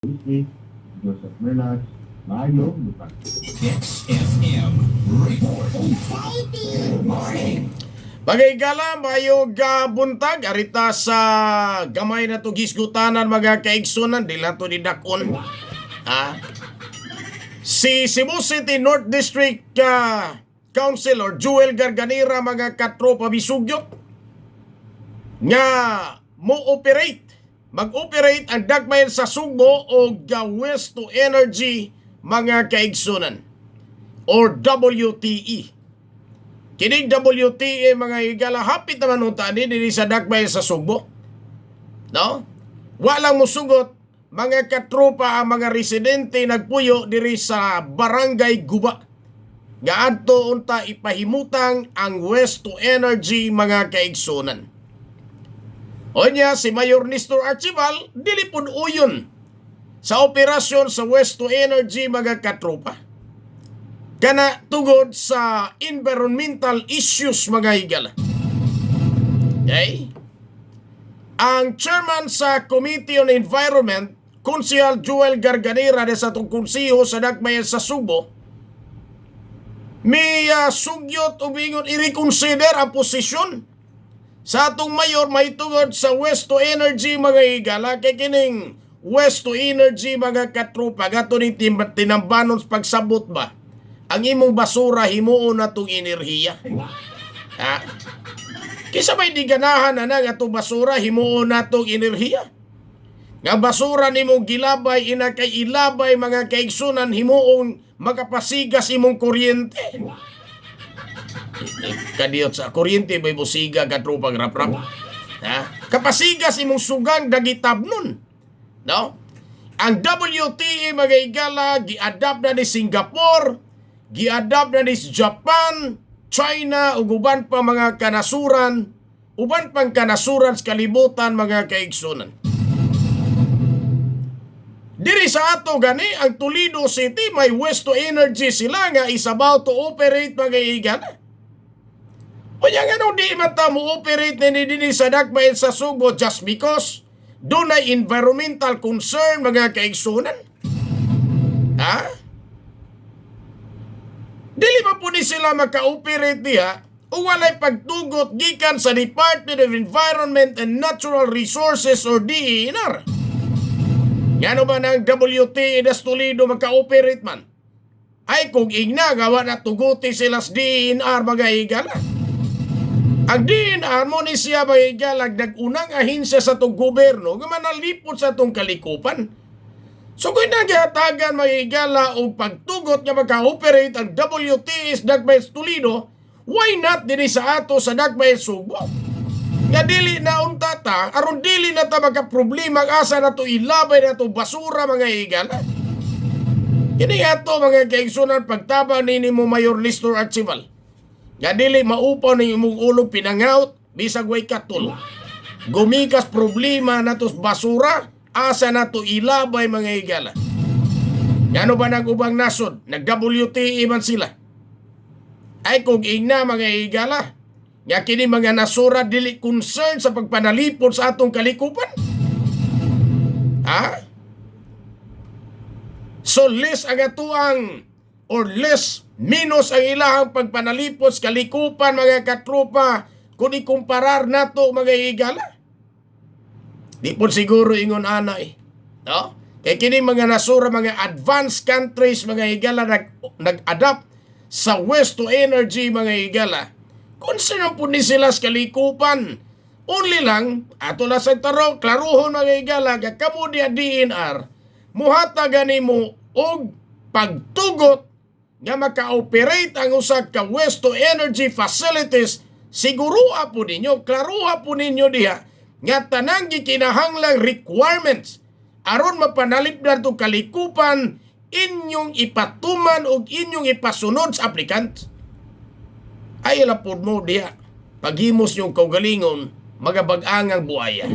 Weekly, Joseph Merlas, Mayo, Lupan. XFM Report. Good morning. Bagay mayog buntag arita sa gamay na to gisgutanan mga kaigsunan dila to didakon. Si Cebu City North District Councilor Joel Garganera mga katropa bisugyot nga mag-operate ang dagmayan sa Sugbo o Waste to Energy mga kaigsunan or WTE. Kining WTE mga higala hapit naman unta ni diri sa dagmayan sa Sugbo. No? Walang musugot mga katropa ang mga residente nagpuyo diri sa Barangay Guba. Nga adto unta ipahimutang ang Waste to Energy mga kaigsunan. Onya si Mayor Nestor Archival dilipod uyon sa operasyon sa Waste to Energy mga katropa. Kana tungod sa environmental issues mga higala. Okay? Ang chairman sa Committee on Environment, Konsehal Joel Garganera sa itong konsiho sa Dagmayan sa Sugbo, may sugyot o bingon i-reconsider ang posisyon sa atong mayor may tungod sa Waste to Energy mga higala kay kining Waste to Energy mga katropa gato ni tinambanon sa pagsabot ba ang imong basura himuon na itong enerhiya. Kisa may di ganahan na nga itong basura himuon na itong enerhiya. Nga basura ni mong gilabay ina kay ilabay mga kaigsunan himuon makapasigas imong kuryente. Kadiyot sa kuryente may busiga katropang rap-rap. Kapasigas imong sugang dagitabnon. No? Ang WTE mga higala gi-adapt na ni Singapore, gi-adapt na ni Japan, China ug uban pa mga kanasuran, uban pang kanasuran sa kalibutan mga kaigsunan. Diri sa ato gani ang Toledo City may waste to energy sila nga is about to operate mga higala. O yan nga di mata mo operate na ni sa Dagmayan sa Sugbo just because doon ay environmental concern mga kaigsunan. Dili ba po ni sila maka-operate diha o walay pagtugot gikan sa Department of Environment and Natural Resources or DENR? Ngano ba ng WTE das Toledo maka-operate man? Ay kung igna gawa na tuguti sila sa DENR mga higala. Ang DENR mo ni siya mga higala nag-unang ahensya sa itong gobyerno nga manalipot sa itong kalikupan. So kung nagyatagan mga higala o pagtugot nga maka-operate ang WTE sa Dagmayan sa Toledo, why not din sa ato sa Dagmayan Sugbo? Nga dili na untata, aron dili na ta magka-problema asa na to ilabay na to basura mga higala. Kini ato mga kaigsunan pagtabang ni mo Mayor Nestor Archival. Nga dili maupaw ni imong ulog pinangaut bisag way katul. Gumikas problema na to basura asa na to ilabay mga higala. Ngano ba nang ubang nasod? Nag-WTE man sila. Ay kung igna mga higala, nga kini mga nasura dili concern sa pagpanalipod sa atong kalikupan. So less ang atuang or less minus ang ilahang pagpanalipod sa kalikupan mga katropa kung ikumparar nato mga higala. Di po siguro ingon anay. No? Kaya kini mga nasura mga advanced countries mga higala nag-adapt sa waste to energy mga higala. Kung sino po ni sila sa kalikupan, only lang, ato na sa taro, klaruhon mga higala, kamo niya DENR, muhata gani mo og pagtugot nga maka-operate ang usag ka waste to energy facilities, siguro po ninyo, klaruha po ninyo diha, nga tanang gikinahanglang requirements, aron mapanalipdan to kalikupan, inyong ipatuman o inyong ipasunod sa applicant. Ay lapod mo diha paghimos yung kaugalingon magabag-angang buaya.